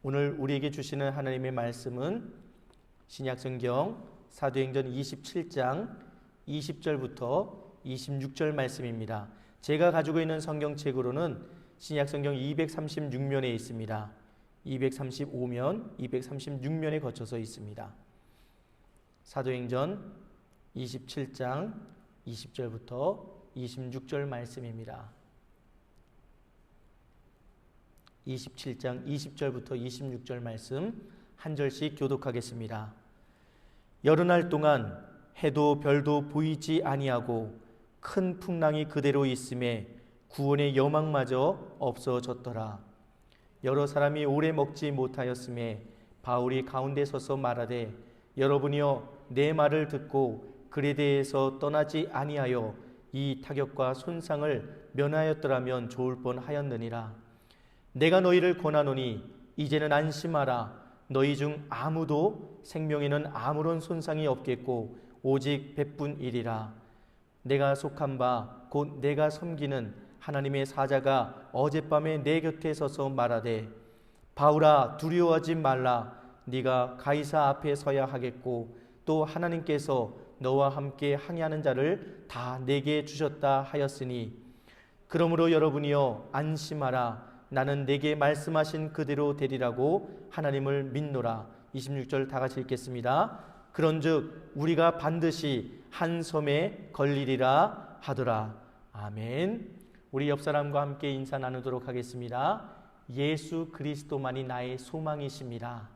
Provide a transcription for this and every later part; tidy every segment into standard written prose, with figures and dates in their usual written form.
오늘 우리에게 주시는 하나님의 말씀은 신약성경 사도행전 27장 20절부터 26절 말씀입니다. 제가 가지고 있는 성경책으로는 신약성경 236면에 있습니다. 235면, 236면에 거쳐서 있습니다. 사도행전 27장 20절부터 26절 말씀입니다. 27장 20절부터 26절 말씀 한 절씩 교독하겠습니다. 여러 날 동안 해도 별도 보이지 아니하고 큰 풍랑이 그대로 있음에 구원의 여망마저 없어졌더라. 여러 사람이 오래 먹지 못하였음에 바울이 가운데 서서 말하되 여러분이여 내 말을 듣고 그레데에서 떠나지 아니하여 이 타격과 손상을 면하였더라면 좋을 뻔하였느니라. 내가 너희를 권하노니 이제는 안심하라. 너희 중 아무도 생명에는 아무런 손상이 없겠고 오직 백분이리라. 내가 속한 바 곧 내가 섬기는 하나님의 사자가 어젯밤에 내 곁에 서서 말하되 바울아 두려워하지 말라. 네가 가이사 앞에 서야 하겠고 또 하나님께서 너와 함께 항해하는 자를 다 내게 주셨다 하였으니 그러므로 여러분이여 안심하라. 나는 내게 말씀하신 그대로 되리라고 하나님을 믿노라. 26절 다 같이 읽겠습니다. 그런즉 우리가 반드시 한 섬에 걸리리라 하더라. 아멘. 우리 옆 사람과 함께 인사 나누도록 하겠습니다. 예수 그리스도만이 나의 소망이십니다.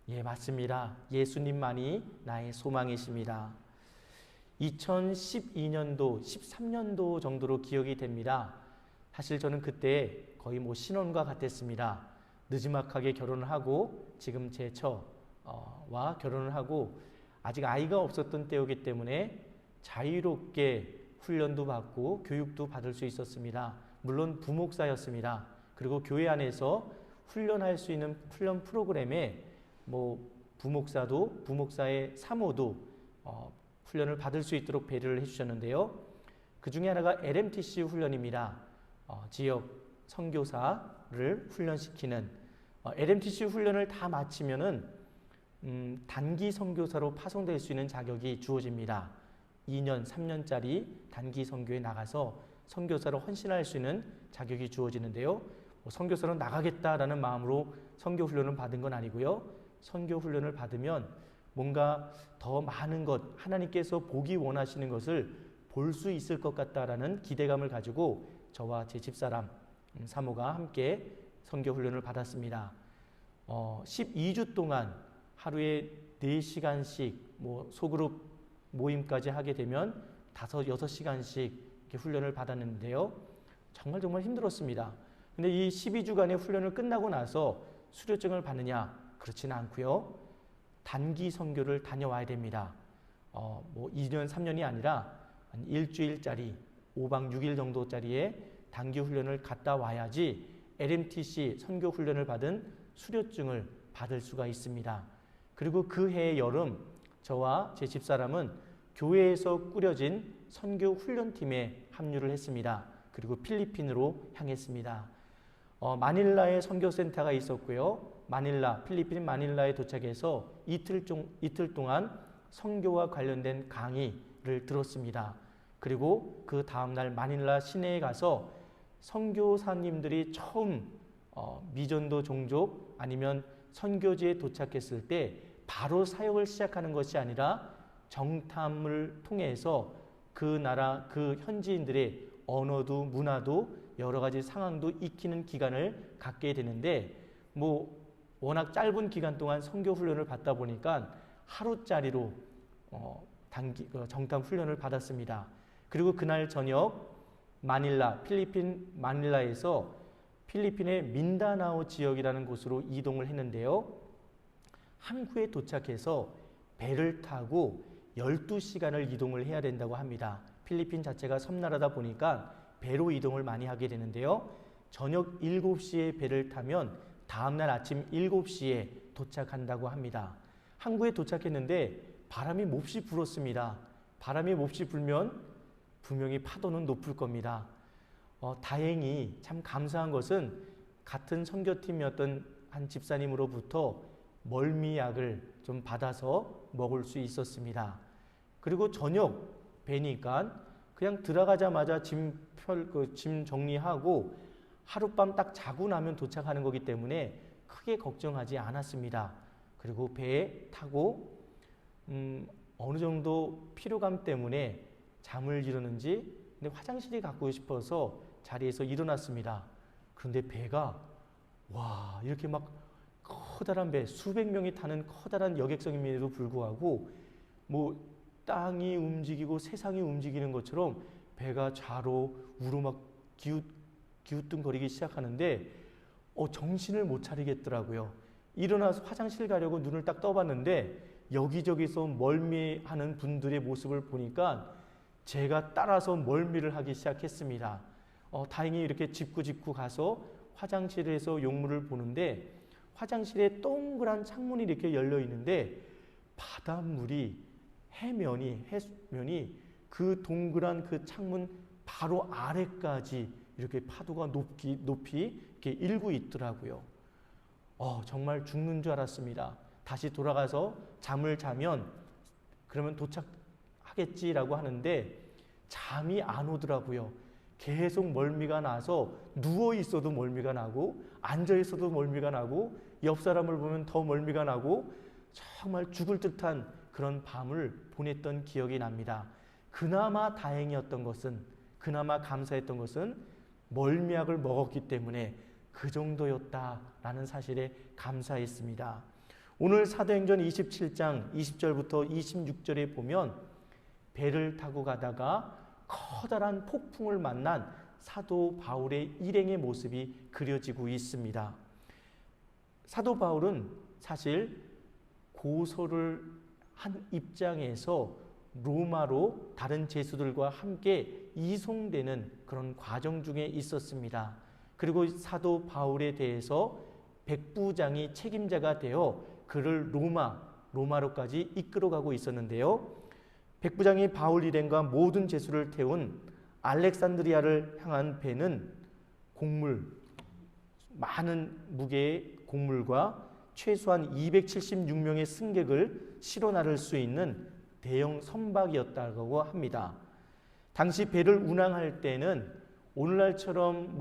예, 맞습니다. 예수님만이 나의 소망이십니다. 2012년도, 13년도 정도로 기억이 됩니다. 사실 저는 그때 거의 신혼과 같았습니다. 느지막하게 결혼을 하고 지금 제 처와 결혼을 하고 아직 아이가 없었던 때이기 때문에 자유롭게 훈련도 받고 교육도 받을 수 있었습니다. 물론 부목사였습니다. 그리고 교회 안에서 훈련할 수 있는 훈련 프로그램에 부목사의 사모도 훈련을 받을 수 있도록 배려를 해주셨는데요. 그 중에 하나가 LMTC 훈련입니다. 지역 선교사를 훈련시키는 LMTC 훈련을 다 마치면은 단기 선교사로 파송될 수 있는 자격이 주어집니다. 2년, 3년짜리 단기 선교에 나가서 선교사로 헌신할 수 있는 자격이 주어지는데요. 선교사로 나가겠다라는 마음으로 선교 훈련을 받은 건 아니고요. 선교 훈련을 받으면 뭔가 더 많은 것, 하나님께서 보기 원하시는 것을 볼 수 있을 것 같다라는 기대감을 가지고 저와 제 집사람 사모가 함께 선교 훈련을 받았습니다. 12주 동안 하루에 4시간씩 소그룹 모임까지 하게 되면 5-6시간씩 이렇게 훈련을 받았는데요. 정말 힘들었습니다. 근데 이 12주간의 훈련을 끝나고 나서 수료증을 받느냐? 그렇지는 않고요. 단기 선교를 다녀와야 됩니다. 2년, 3년이 아니라 한 일주일짜리 5박 6일 정도짜리의 단기 훈련을 갔다 와야지 LMTC 선교 훈련을 받은 수료증을 받을 수가 있습니다. 그리고 그 해의 여름 저와 제 집사람은 교회에서 꾸려진 선교 훈련팀에 합류를 했습니다. 그리고 필리핀으로 향했습니다. 마닐라에 선교센터가 있었고요. 필리핀 마닐라에 도착해서 이틀 동안 선교와 관련된 강의를 들었습니다. 그리고 그 다음날 마닐라 시내에 가서 선교사님들이 처음 미전도 종족 아니면 선교지에 도착했을 때 바로 사역을 시작하는 것이 아니라 정탐을 통해서 그 나라, 그 현지인들의 언어도 문화도 여러 가지 상황도 익히는 기간을 갖게 되는데 워낙 짧은 기간 동안 선교 훈련을 받다 보니까 하루짜리로 정탐 훈련을 받았습니다. 그리고 그날 저녁 필리핀 마닐라에서 필리핀의 민다나오 지역이라는 곳으로 이동을 했는데요. 항구에 도착해서 배를 타고 12시간을 이동을 해야 된다고 합니다. 필리핀 자체가 섬나라다 보니까 배로 이동을 많이 하게 되는데요. 저녁 7시에 배를 타면 다음날 아침 7시에 도착한다고 합니다. 항구에 도착했는데 바람이 몹시 불었습니다. 바람이 몹시 불면 분명히 파도는 높을 겁니다. 다행히 참 감사한 것은 같은 선교팀이었던 한 집사님으로부터 멀미약을 좀 받아서 먹을 수 있었습니다. 그리고 저녁 뵈니까 그냥 들어가자마자 짐 정리하고 하룻밤 딱 자고 나면 도착하는 거기 때문에 크게 걱정하지 않았습니다. 그리고 배에 타고 어느 정도 피로감 때문에 잠을 이루는지 근데 화장실이 가고 싶어서 자리에서 일어났습니다. 그런데 배가 이렇게 막 커다란 배, 수백 명이 타는 커다란 여객선임에도 불구하고 뭐 땅이 움직이고 세상이 움직이는 것처럼 배가 좌로 우로 막 기우뚱거리기 시작하는데 정신을 못 차리겠더라고요. 일어나서 화장실 가려고 눈을 딱 떠봤는데 여기저기서 멀미하는 분들의 모습을 보니까 제가 따라서 멀미를 하기 시작했습니다. 다행히 이렇게 짚고 가서 화장실에서 용물을 보는데 화장실에 동그란 창문이 이렇게 열려 있는데 바닷물이 해면이 그 동그란 그 창문 바로 아래까지 이렇게 파도가 높이 이렇게 일고 있더라고요. 정말 죽는 줄 알았습니다. 다시 돌아가서 잠을 자면 그러면 도착하겠지라고 하는데 잠이 안 오더라고요. 계속 멀미가 나서 누워 있어도 멀미가 나고 앉아 있어도 멀미가 나고 옆 사람을 보면 더 멀미가 나고 정말 죽을 듯한 그런 밤을 보냈던 기억이 납니다. 그나마 다행이었던 것은 그나마 감사했던 것은 멀미약을 먹었기 때문에 그 정도였다라는 사실에 감사했습니다. 오늘 사도행전 27장 20절부터 26절에 보면 배를 타고 가다가 커다란 폭풍을 만난 사도 바울의 일행의 모습이 그려지고 있습니다. 사도 바울은 사실 고소를 한 입장에서 로마로 다른 제수들과 함께 이송되는 그런 과정 중에 있었습니다. 그리고 사도 바울에 대해서 백부장이 책임자가 되어 그를 로마로까지 이끌어가고 있었는데요. 백부장이 바울 일행과 모든 제수를 태운 알렉산드리아를 향한 배는 많은 무게의 곡물과 최소한 276명의 승객을 실어 나를 수 있는 대형 선박이었다고 합니다. 당시 배를 운항할 때는 오늘날처럼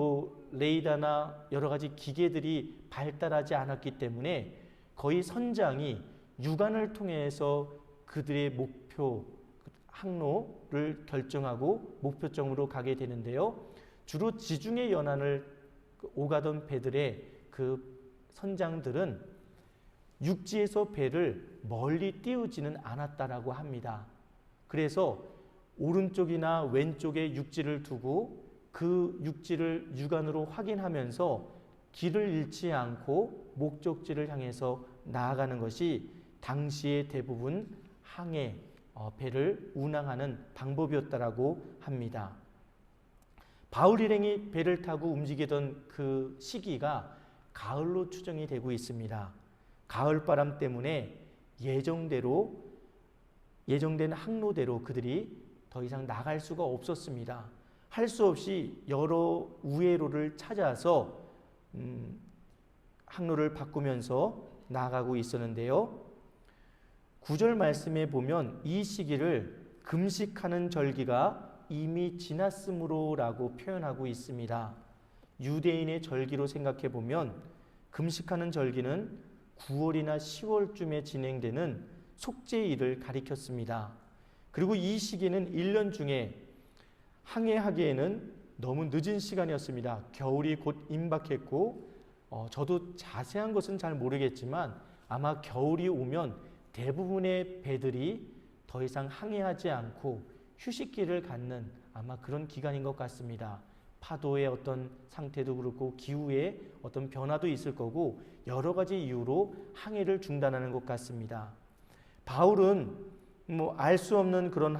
레이더나 여러 가지 기계들이 발달하지 않았기 때문에 거의 선장이 유관을 통해서 그들의 목표 항로를 결정하고 목표점으로 가게 되는데요. 주로 지중해 연안을 오가던 배들의 그 선장들은 육지에서 배를 멀리 띄우지는 않았다라고 합니다. 그래서 오른쪽이나 왼쪽에 육지를 두고 그 육지를 육안으로 확인하면서 길을 잃지 않고 목적지를 향해서 나아가는 것이 당시의 대부분 항해 배를 운항하는 방법이었다라고 합니다. 바울 일행이 배를 타고 움직이던 그 시기가 가을로 추정이 되고 있습니다. 가을바람 때문에 예정된 항로대로 그들이 더 이상 나갈 수가 없었습니다. 할 수 없이 여러 우회로를 찾아서 항로를 바꾸면서 나아가고 있었는데요. 9절 말씀에 보면 이 시기를 금식하는 절기가 이미 지났으므로라고 표현하고 있습니다. 유대인의 절기로 생각해 보면 금식하는 절기는 9월이나 10월쯤에 진행되는 속죄일을 가리켰습니다. 그리고 이 시기는 1년 중에 항해하기에는 너무 늦은 시간이었습니다. 겨울이 곧 임박했고 저도 자세한 것은 잘 모르겠지만 아마 겨울이 오면 대부분의 배들이 더 이상 항해하지 않고 휴식기를 갖는 아마 그런 기간인 것 같습니다. 파도의 어떤 상태도 그렇고 기후의 어떤 변화도 있을 거고 여러 가지 이유로 항해를 중단하는 것 같습니다. 바울은 알 수 없는 그런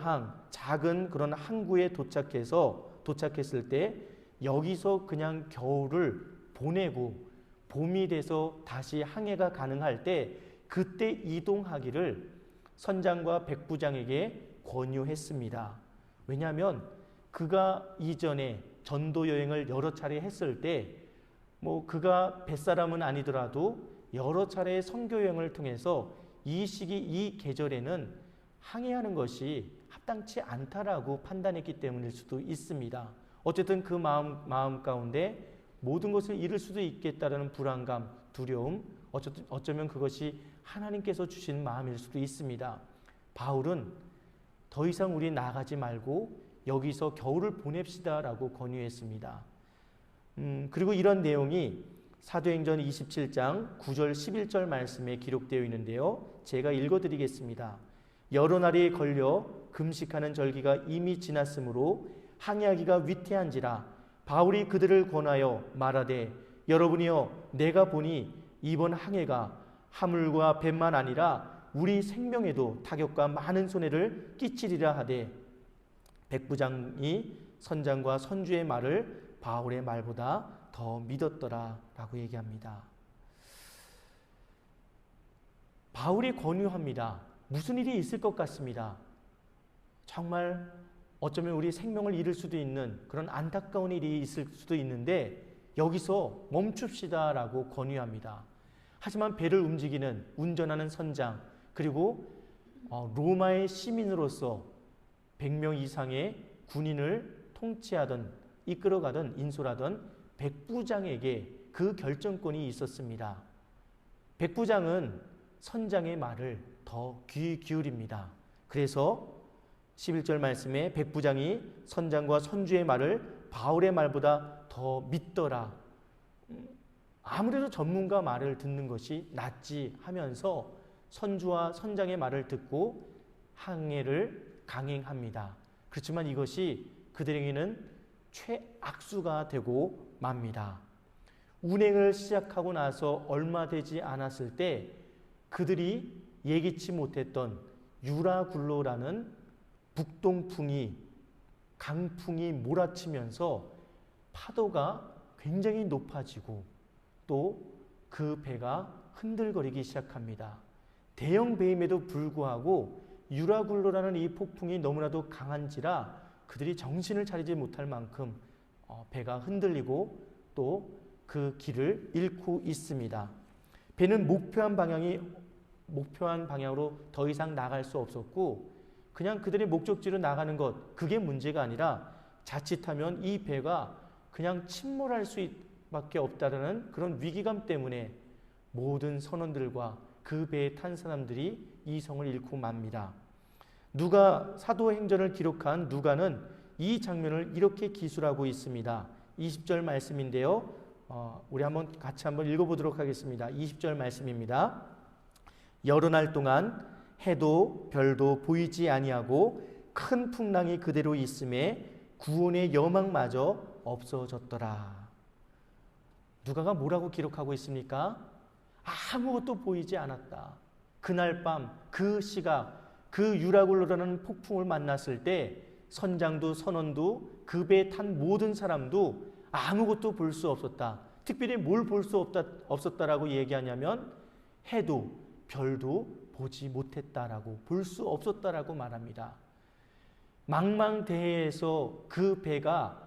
작은 그런 항구에 도착했을 때 여기서 그냥 겨울을 보내고 봄이 돼서 다시 항해가 가능할 때 그때 이동하기를 선장과 백부장에게 권유했습니다. 왜냐하면 그가 이전에 전도 여행을 여러 차례 했을 때 뭐 그가 뱃사람은 아니더라도 여러 차례의 선교 여행을 통해서 이 시기 이 계절에는 항해하는 것이 합당치 않다라고 판단했기 때문일 수도 있습니다. 어쨌든 그 마음 가운데 모든 것을 잃을 수도 있겠다라는 불안감, 두려움, 어쩌면 그것이 하나님께서 주신 마음일 수도 있습니다. 바울은 더 이상 우리 나가지 말고 여기서 겨울을 보냅시다라고 권유했습니다. 그리고 이런 내용이 사도행전 27장 9절 11절 말씀에 기록되어 있는데요. 제가 읽어드리겠습니다. 여러 날이 걸려 금식하는 절기가 이미 지났으므로 항해하기가 위태한지라 바울이 그들을 권하여 말하되 여러분이여 내가 보니 이번 항해가 하물과 뱃만 아니라 우리 생명에도 타격과 많은 손해를 끼치리라 하되 백부장이 선장과 선주의 말을 바울의 말보다 더 믿었더라 라고 얘기합니다. 바울이 권유합니다. 무슨 일이 있을 것 같습니다. 정말 어쩌면 우리 생명을 잃을 수도 있는 그런 안타까운 일이 있을 수도 있는데 여기서 멈춥시다 라고 권유합니다. 하지만 배를 움직이는 운전하는 선장 그리고 로마의 시민으로서 100명 이상의 군인을 통치하던 이끌어가던 인솔하던 백부장에게 그 결정권이 있었습니다. 백부장은 선장의 말을 더 귀 기울입니다. 그래서 11절 말씀에 백부장이 선장과 선주의 말을 바울의 말보다 더 믿더라. 아무래도 전문가 말을 듣는 것이 낫지 하면서 선주와 선장의 말을 듣고 항해를 강행합니다. 그렇지만 이것이 그들에게는 최악수가 되고 맙니다. 운행을 시작하고 나서 얼마 되지 않았을 때 그들이 예기치 못했던 유라굴로라는 북동풍이 강풍이 몰아치면서 파도가 굉장히 높아지고 또 그 배가 흔들거리기 시작합니다. 대형 배임에도 불구하고 유라굴로라는 이 폭풍이 너무나도 강한지라 그들이 정신을 차리지 못할 만큼 배가 흔들리고 또 그 길을 잃고 있습니다. 배는 목표한 방향으로 더 이상 나갈 수 없었고 그냥 그들의 목적지로 나가는 것 그게 문제가 아니라 자칫하면 이 배가 그냥 침몰할 수밖에 없다는 그런 위기감 때문에 모든 선원들과 그 배에 탄 사람들이 이성을 잃고 맙니다. 사도행전을 기록한 누가는 이 장면을 이렇게 기술하고 있습니다. 20절 말씀인데요. 우리 같이 한번 읽어보도록 하겠습니다. 20절 말씀입니다. 여러 날 동안 해도 별도 보이지 아니하고 큰 풍랑이 그대로 있음에 구원의 여망마저 없어졌더라. 누가가 뭐라고 기록하고 있습니까? 아무것도 보이지 않았다. 그날 밤 그 시각 그 유라굴로라는 폭풍을 만났을 때 선장도 선원도 그 배에 탄 모든 사람도 아무것도 볼 수 없었다. 특별히 뭘 볼 수 없었다라고 얘기하냐면 해도 별도 보지 못했다라고 볼 수 없었다라고 말합니다. 망망대해에서 그 배가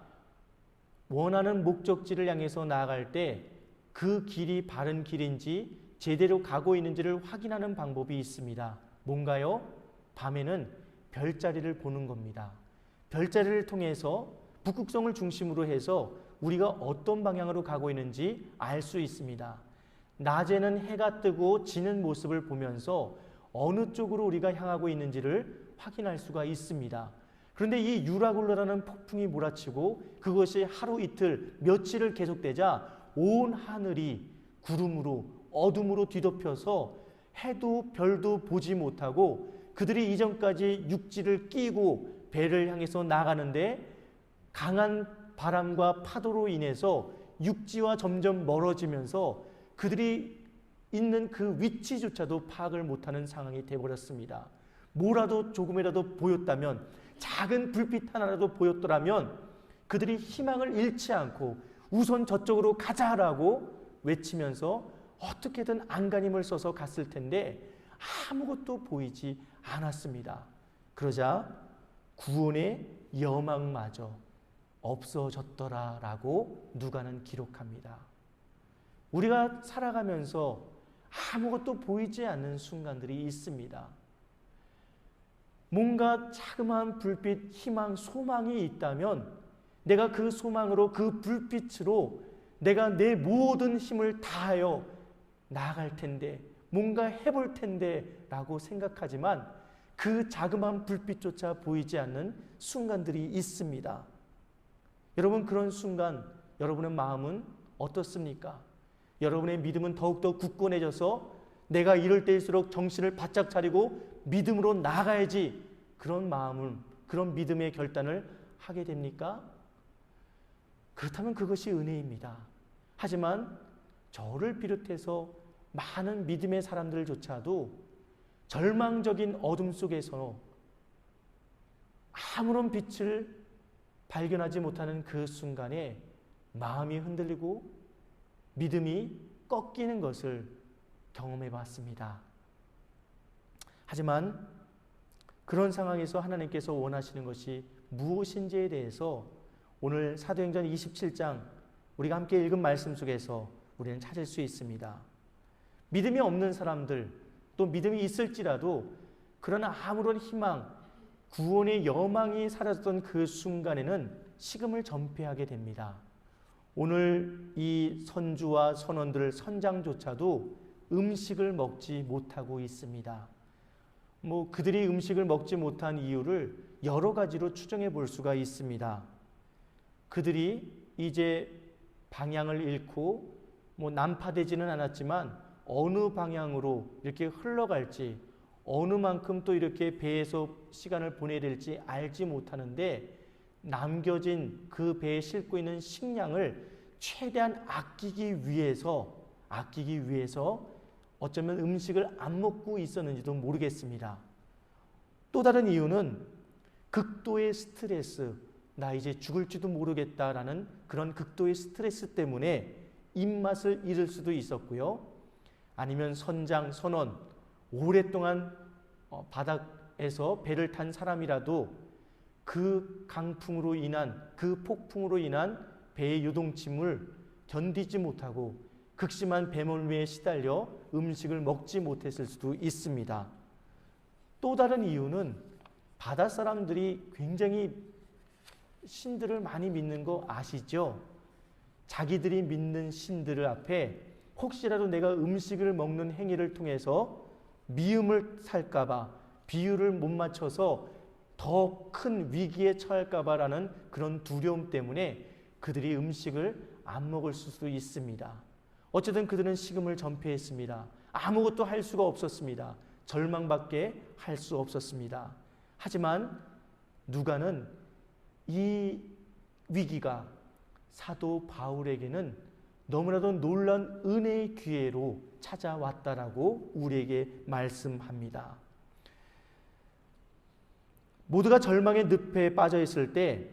원하는 목적지를 향해서 나아갈 때 그 길이 바른 길인지 제대로 가고 있는지를 확인하는 방법이 있습니다. 뭔가요? 밤에는 별자리를 보는 겁니다. 별자리를 통해서 북극성을 중심으로 해서 우리가 어떤 방향으로 가고 있는지 알 수 있습니다. 낮에는 해가 뜨고 지는 모습을 보면서 어느 쪽으로 우리가 향하고 있는지를 확인할 수가 있습니다. 그런데 이 유라굴로라는 폭풍이 몰아치고 그것이 하루 이틀 며칠을 계속되자 온 하늘이 구름으로 어둠으로 뒤덮여서 해도 별도 보지 못하고 그들이 이전까지 육지를 끼고 배를 향해서 나가는데 강한 바람과 파도로 인해서 육지와 점점 멀어지면서 그들이 있는 그 위치조차도 파악을 못하는 상황이 되어버렸습니다. 뭐라도 조금이라도 보였다면 작은 불빛 하나라도 보였더라면 그들이 희망을 잃지 않고 우선 저쪽으로 가자라고 외치면서 어떻게든 안간힘을 써서 갔을 텐데 아무것도 보이지 않았습니다. 그러자 구원의 여망마저 없어졌더라라고 누가는 기록합니다. 우리가 살아가면서 아무것도 보이지 않는 순간들이 있습니다. 뭔가 자그마한 불빛, 희망, 소망이 있다면 내가 그 소망으로, 그 불빛으로 내가 내 모든 힘을 다하여 나아갈 텐데, 뭔가 해볼 텐데 라고 생각하지만 그 자그마한 불빛조차 보이지 않는 순간들이 있습니다. 여러분, 그런 순간 여러분의 마음은 어떻습니까? 여러분의 믿음은 더욱더 굳건해져서 내가 이럴 때일수록 정신을 바짝 차리고 믿음으로 나아가야지, 그런 마음을, 그런 믿음의 결단을 하게 됩니까? 그렇다면 그것이 은혜입니다. 하지만 저를 비롯해서 많은 믿음의 사람들조차도 절망적인 어둠 속에서 아무런 빛을 발견하지 못하는 그 순간에 마음이 흔들리고 믿음이 꺾이는 것을 경험해 봤습니다. 하지만 그런 상황에서 하나님께서 원하시는 것이 무엇인지에 대해서 오늘 사도행전 27장 우리가 함께 읽은 말씀 속에서 우리는 찾을 수 있습니다. 믿음이 없는 사람들, 또 믿음이 있을지라도 그러나 아무런 희망, 구원의 여망이 사라졌던 그 순간에는 식음을 전폐하게 됩니다. 오늘 이 선주와 선원들, 선장조차도 음식을 먹지 못하고 있습니다. 그들이 음식을 먹지 못한 이유를 여러 가지로 추정해 볼 수가 있습니다. 그들이 이제 방향을 잃고 난파되지는 않았지만 어느 방향으로 이렇게 흘러갈지, 어느 만큼 또 이렇게 배에서 시간을 보내야 될지 알지 못하는데 남겨진 그 배에 싣고 있는 식량을 최대한 아끼기 위해서 어쩌면 음식을 안 먹고 있었는지도 모르겠습니다. 또 다른 이유는 극도의 스트레스, 나 이제 죽을지도 모르겠다라는 그런 극도의 스트레스 때문에 입맛을 잃을 수도 있었고요. 아니면 선장, 선원, 오랫동안 바닥에서 배를 탄 사람이라도 그 강풍으로 인한, 그 폭풍으로 인한 배의 요동침을 견디지 못하고 극심한 배멀미에 시달려 음식을 먹지 못했을 수도 있습니다. 또 다른 이유는 바다 사람들이 굉장히 신들을 많이 믿는 거 아시죠? 자기들이 믿는 신들 앞에 혹시라도 내가 음식을 먹는 행위를 통해서 미움을 살까봐, 비유를 못 맞춰서 더 큰 위기에 처할까봐라는 그런 두려움 때문에 그들이 음식을 안 먹을 수도 있습니다. 어쨌든 그들은 식음을 전폐했습니다. 아무것도 할 수가 없었습니다. 절망밖에 할 수 없었습니다. 하지만 누가는 이 위기가 사도 바울에게는 너무나도 놀라운 은혜의 기회로 찾아왔다라고 우리에게 말씀합니다. 모두가 절망의 늪에 빠져 있을 때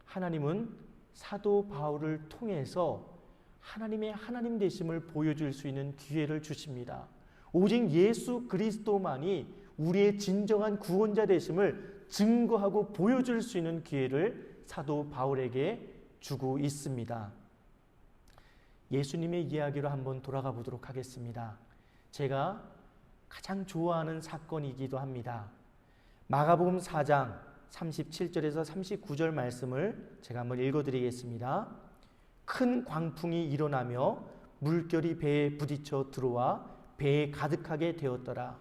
하나님은 사도 바울을 통해서 하나님의 하나님 되심을 보여줄 수 있는 기회를 주십니다. 오직 예수 그리스도만이 우리의 진정한 구원자 되심을 증거하고 보여줄 수 있는 기회를 사도 바울에게 주고 있습니다. 예수님의 이야기로 한번 돌아가 보도록 하겠습니다. 제가 가장 좋아하는 사건이기도 합니다. 마가복음 4장 37절에서 39절 말씀을 제가 한번 읽어드리겠습니다. 큰 광풍이 일어나며 물결이 배에 부딪혀 들어와 배에 가득하게 되었더라.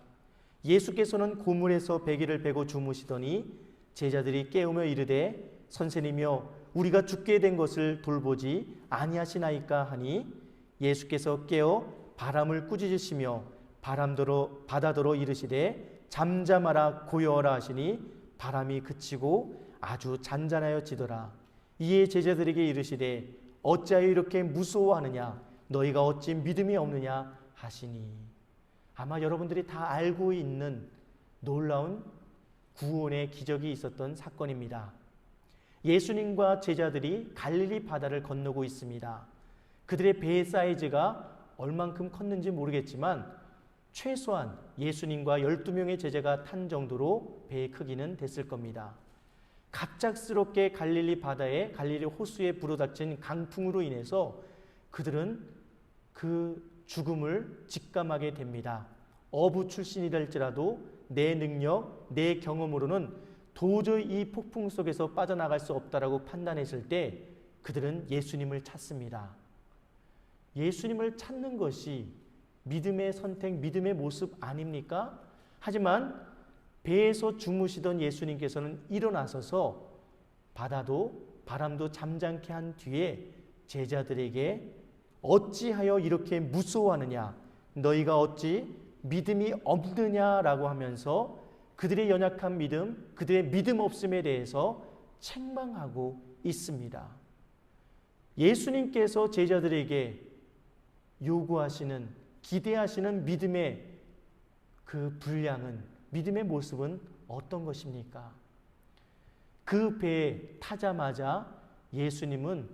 예수께서는 고물에서 베개를 베고 주무시더니 제자들이 깨우며 이르되 선생님이여 우리가 죽게 된 것을 돌보지 아니하시나이까 하니 예수께서 깨어 바람을 꾸짖으시며 바다더러 이르시되 잠잠하라 고요하라 하시니 바람이 그치고 아주 잔잔하여지더라. 이에 제자들에게 이르시되 어찌하여 이렇게 무서워하느냐 너희가 어찌 믿음이 없느냐 하시니. 아마 여러분들이 다 알고 있는 놀라운 구원의 기적이 있었던 사건입니다. 예수님과 제자들이 갈릴리 바다를 건너고 있습니다. 그들의 배 사이즈가 얼만큼 컸는지 모르겠지만 최소한 예수님과 12명의 제자가 탄 정도로 배의 크기는 됐을 겁니다. 갑작스럽게 갈릴리 바다에 갈릴리 호수에 불어닥친 강풍으로 인해서 그들은 그 죽음을 직감하게 됩니다. 어부 출신이랄지라도 내 능력, 내 경험으로는 도저히 이 폭풍 속에서 빠져나갈 수 없다라고 판단했을 때 그들은 예수님을 찾습니다. 예수님을 찾는 것이 믿음의 선택, 믿음의 모습 아닙니까? 하지만 배에서 주무시던 예수님께서는 일어나셔서 바람도 잠잠케 한 뒤에 제자들에게 어찌하여 이렇게 무서워하느냐, 너희가 어찌 믿음이 없느냐라고 하면서 그들의 연약한 믿음, 그들의 믿음 없음에 대해서 책망하고 있습니다. 예수님께서 제자들에게 요구하시는, 기대하시는 믿음의 그 분량은, 믿음의 모습은 어떤 것입니까? 그 배에 타자마자 예수님은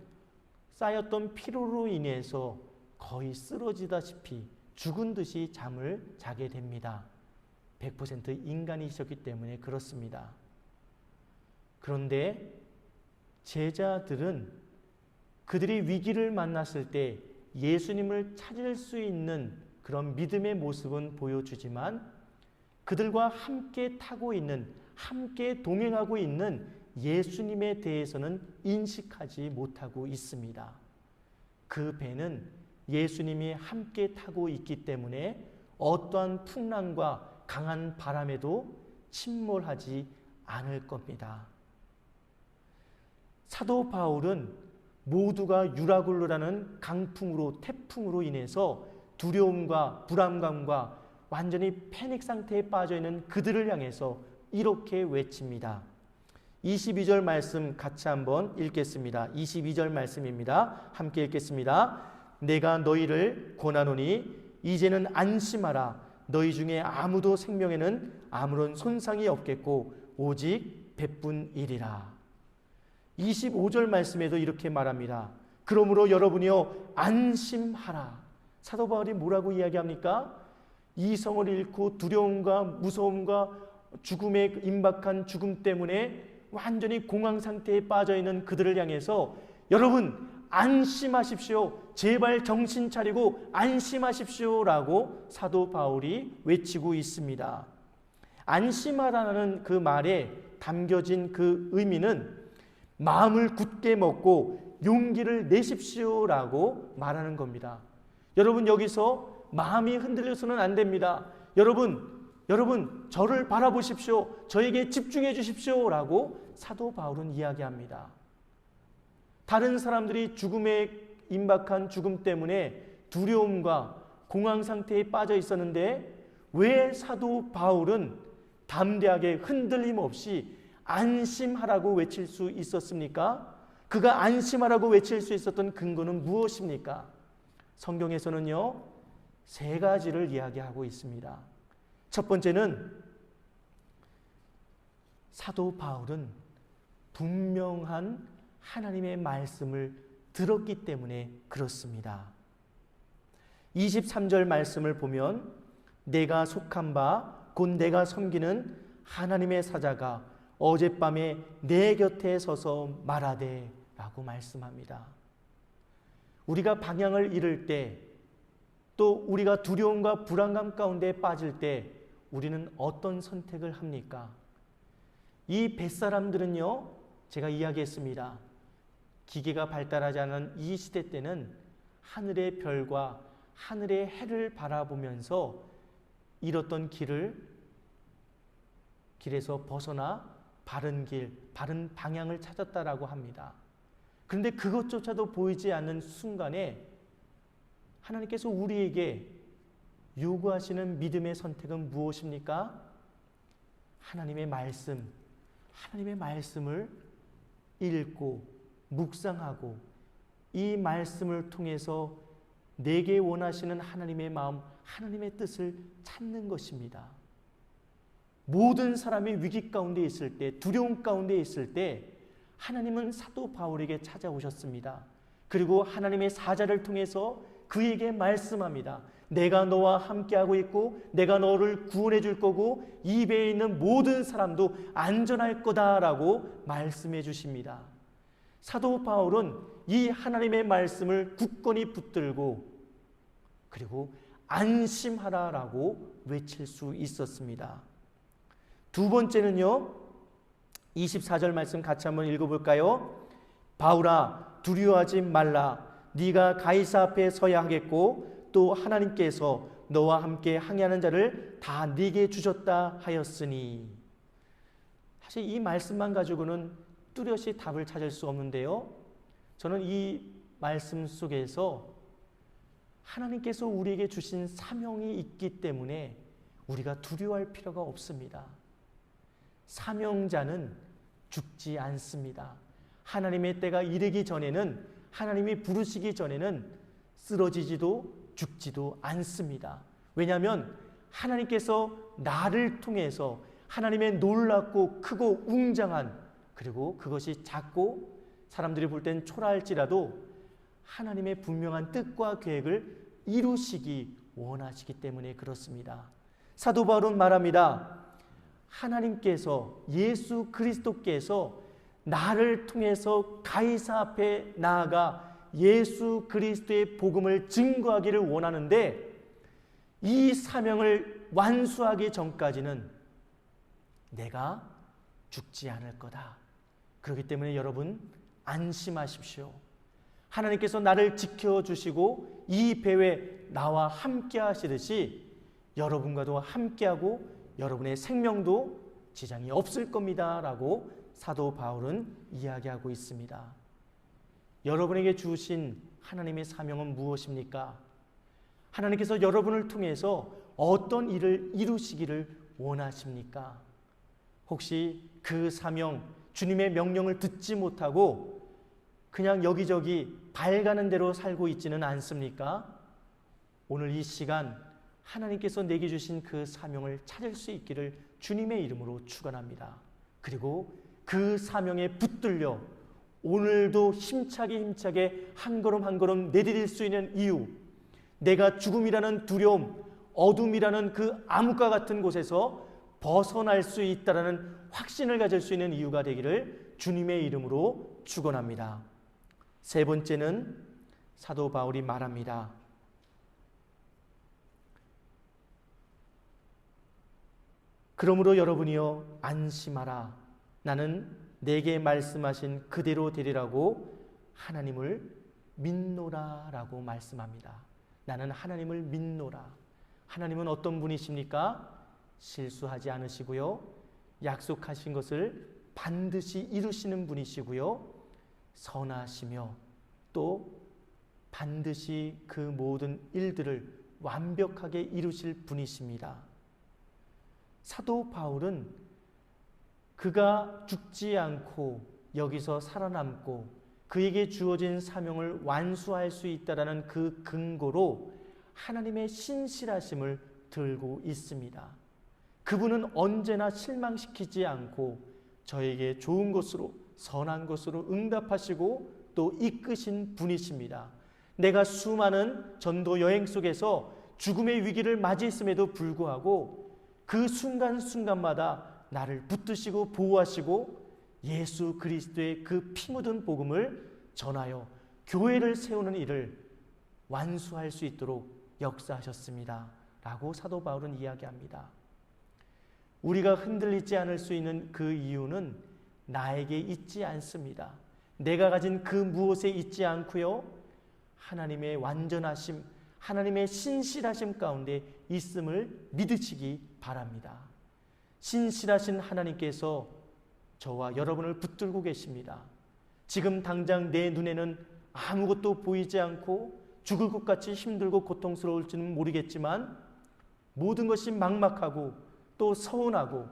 쌓였던 피로로 인해서 거의 쓰러지다시피 죽은 듯이 잠을 자게 됩니다. 100% 인간이셨기 때문에 그렇습니다. 그런데 제자들은 그들이 위기를 만났을 때 예수님을 찾을 수 있는 그런 믿음의 모습은 보여주지만 그들과 함께 타고 있는, 함께 동행하고 있는 예수님에 대해서는 인식하지 못하고 있습니다. 그 배는 예수님이 함께 타고 있기 때문에 어떠한 풍랑과 강한 바람에도 침몰하지 않을 겁니다. 사도 바울은 모두가 유라굴로라는 강풍으로, 태풍으로 인해서 두려움과 불안감과 완전히 패닉 상태에 빠져있는 그들을 향해서 이렇게 외칩니다. 22절 말씀 같이 한번 읽겠습니다. 22절 말씀입니다. 함께 읽겠습니다. 내가 너희를 권하노니 이제는 안심하라. 너희 중에 아무도 생명에는 아무런 손상이 없겠고 오직 배뿐이리라. 25절 말씀에도 이렇게 말합니다. 그러므로 여러분이여 안심하라. 사도 바울이 뭐라고 이야기합니까? 이성을 잃고 두려움과 무서움과 죽음에 임박한 죽음 때문에 완전히 공황 상태에 빠져있는 그들을 향해서 여러분 안심하십시오. 제발 정신 차리고 안심하십시오 라고 사도 바울이 외치고 있습니다. 안심하라는 그 말에 담겨진 그 의미는 마음을 굳게 먹고 용기를 내십시오 라고 말하는 겁니다. 여러분 여기서 마음이 흔들려서는 안 됩니다. 여러분 저를 바라보십시오. 저에게 집중해 주십시오 라고 사도 바울은 이야기합니다. 다른 사람들이 죽음에 임박한 죽음 때문에 두려움과 공황 상태에 빠져 있었는데 왜 사도 바울은 담대하게 흔들림 없이 안심하라고 외칠 수 있었습니까? 그가 안심하라고 외칠 수 있었던 근거는 무엇입니까? 성경에서는요, 3가지를 이야기하고 있습니다. 첫 번째는 사도 바울은 분명한 하나님의 말씀을 들었기 때문에 그렇습니다. 23절 말씀을 보면 내가 속한 바 곧 내가 섬기는 하나님의 사자가 어젯밤에 내 곁에 서서 말하되 라고 말씀합니다. 우리가 방향을 잃을 때, 또 우리가 두려움과 불안감 가운데 빠질 때 우리는 어떤 선택을 합니까? 이 뱃사람들은요, 제가 이야기했습니다. 기계가 발달하지 않은 이 시대 때는 하늘의 별과 하늘의 해를 바라보면서 잃었던 길에서 벗어나 바른 길, 바른 방향을 찾았다라고 합니다. 그런데 그것조차도 보이지 않는 순간에 하나님께서 우리에게 요구하시는 믿음의 선택은 무엇입니까? 하나님의 말씀을 읽고 묵상하고 이 말씀을 통해서 내게 원하시는 하나님의 마음, 하나님의 뜻을 찾는 것입니다. 모든 사람이 위기 가운데 있을 때, 두려움 가운데 있을 때 하나님은 사도 바울에게 찾아오셨습니다. 그리고 하나님의 사자를 통해서 그에게 말씀합니다. 내가 너와 함께하고 있고 내가 너를 구원해 줄 거고 이 배에 있는 모든 사람도 안전할 거다라고 말씀해 주십니다. 사도 바울은 이 하나님의 말씀을 굳건히 붙들고 그리고 안심하라라고 외칠 수 있었습니다. 두 번째는요, 24절 말씀 같이 한번 읽어볼까요? 바울아 두려워하지 말라. 네가 가이사 앞에 서야 하겠고 또 하나님께서 너와 함께 항해하는 자를 다 네게 주셨다 하였으니. 사실 이 말씀만 가지고는 뚜렷이 답을 찾을 수 없는데요, 저는 이 말씀 속에서 하나님께서 우리에게 주신 사명이 있기 때문에 우리가 두려워할 필요가 없습니다. 사명자는 죽지 않습니다. 하나님의 때가 이르기 전에는, 하나님이 부르시기 전에는 쓰러지지도 죽지도 않습니다. 왜냐하면 하나님께서 나를 통해서 하나님의 놀랍고 크고 웅장한, 그리고 그것이 작고 사람들이 볼 땐 초라할지라도 하나님의 분명한 뜻과 계획을 이루시기 원하시기 때문에 그렇습니다. 사도 바울은 말합니다. 하나님께서, 예수 그리스도께서 나를 통해서 가이사 앞에 나아가 예수 그리스도의 복음을 증거하기를 원하는데 이 사명을 완수하기 전까지는 내가 죽지 않을 거다. 그렇기 때문에 여러분 안심하십시오. 하나님께서 나를 지켜주시고 이 배에 나와 함께 하시듯이 여러분과도 함께하고 여러분의 생명도 지장이 없을 겁니다 라고 사도 바울은 이야기하고 있습니다. 여러분에게 주신 하나님의 사명은 무엇입니까? 하나님께서 여러분을 통해서 어떤 일을 이루시기를 원하십니까? 혹시 그 사명, 주님의 명령을 듣지 못하고 그냥 여기저기 발가는 대로 살고 있지는 않습니까? 오늘 이 시간 하나님께서 내게 주신 그 사명을 찾을 수 있기를 주님의 이름으로 축원합니다. 그리고 그 사명에 붙들려 오늘도 힘차게 한 걸음 한 걸음 내디딜 수 있는 이유, 내가 죽음이라는 두려움, 어둠이라는 그 암흑과 같은 곳에서 벗어날 수 있다라는 확신을 가질 수 있는 이유가 되기를 주님의 이름으로 축원합니다. 세 번째는 사도 바울이 말합니다. 그러므로 여러분이여 안심하라. 나는 내게 말씀하신 그대로 되리라고 하나님을 믿노라 라고 말씀합니다. 나는 하나님을 믿노라. 하나님은 어떤 분이십니까? 실수하지 않으시고요, 약속하신 것을 반드시 이루시는 분이시고요, 선하시며 또 반드시 그 모든 일들을 완벽하게 이루실 분이십니다. 사도 바울은 그가 죽지 않고 여기서 살아남고 그에게 주어진 사명을 완수할 수 있다는 그 근거로 하나님의 신실하심을 들고 있습니다. 그분은 언제나 실망시키지 않고 저에게 좋은 것으로, 선한 것으로 응답하시고 또 이끄신 분이십니다. 내가 수많은 전도 여행 속에서 죽음의 위기를 맞이했음에도 불구하고 그 순간순간마다 나를 붙드시고 보호하시고 예수 그리스도의 그 피 묻은 복음을 전하여 교회를 세우는 일을 완수할 수 있도록 역사하셨습니다 라고 사도 바울은 이야기합니다. 우리가 흔들리지 않을 수 있는 그 이유는 나에게 있지 않습니다. 내가 가진 그 무엇에 있지 않고요, 하나님의 완전하심, 하나님의 신실하심 가운데 있음을 믿으시기 바랍니다. 신실하신 하나님께서 저와 여러분을 붙들고 계십니다. 지금 당장 내 눈에는 아무것도 보이지 않고 죽을 것 같이 힘들고 고통스러울지는 모르겠지만 모든 것이 막막하고 또 서운하고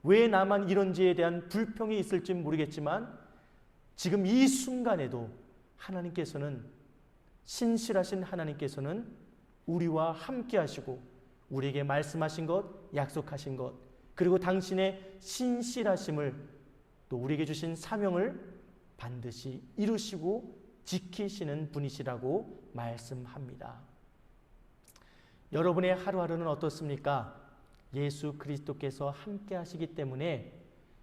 왜 나만 이런지에 대한 불평이 있을지 모르겠지만 지금 이 순간에도 하나님께서는, 신실하신 하나님께서는 우리와 함께 하시고 우리에게 말씀하신 것, 약속하신 것, 그리고 당신의 신실하심을 또 우리에게 주신 사명을 반드시 이루시고 지키시는 분이시라고 말씀합니다. 여러분의 하루하루는 어떻습니까? 예수 그리스도께서 함께 하시기 때문에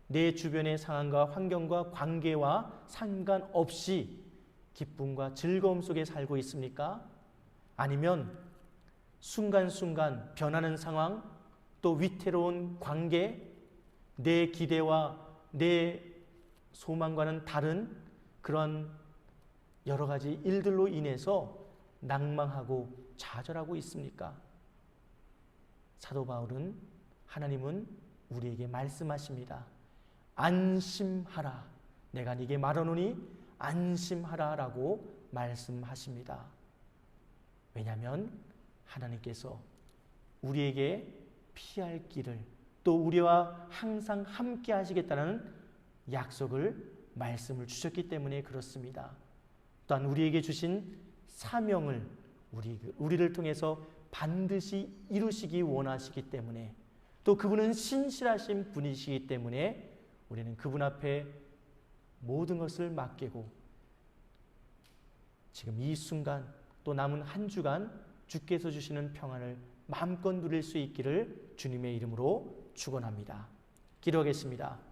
내 주변의 상황과 환경과 관계와 상관없이 기쁨과 즐거움 속에 살고 있습니까? 아니면 순간순간 변하는 상황, 또 위태로운 관계, 내 기대와 내 소망과는 다른 그런 여러 가지 일들로 인해서 낭망하고 좌절하고 있습니까? 사도 바울은, 하나님은 우리에게 말씀하십니다. 안심하라. 내가 네게 말하노니 안심하라 라고 말씀하십니다. 왜냐하면 하나님께서 우리에게 피할 길을, 또 우리와 항상 함께 하시겠다는 약속을, 말씀을 주셨기 때문에 그렇습니다. 또한 우리에게 주신 사명을 우리를 통해서 반드시 이루시기 원하시기 때문에, 또 그분은 신실하신 분이시기 때문에 우리는 그분 앞에 모든 것을 맡기고 지금 이 순간 또 남은 한 주간 주께서 주시는 평안을 마음껏 누릴 수 있기를 주님의 이름으로 축원합니다. 기도하겠습니다.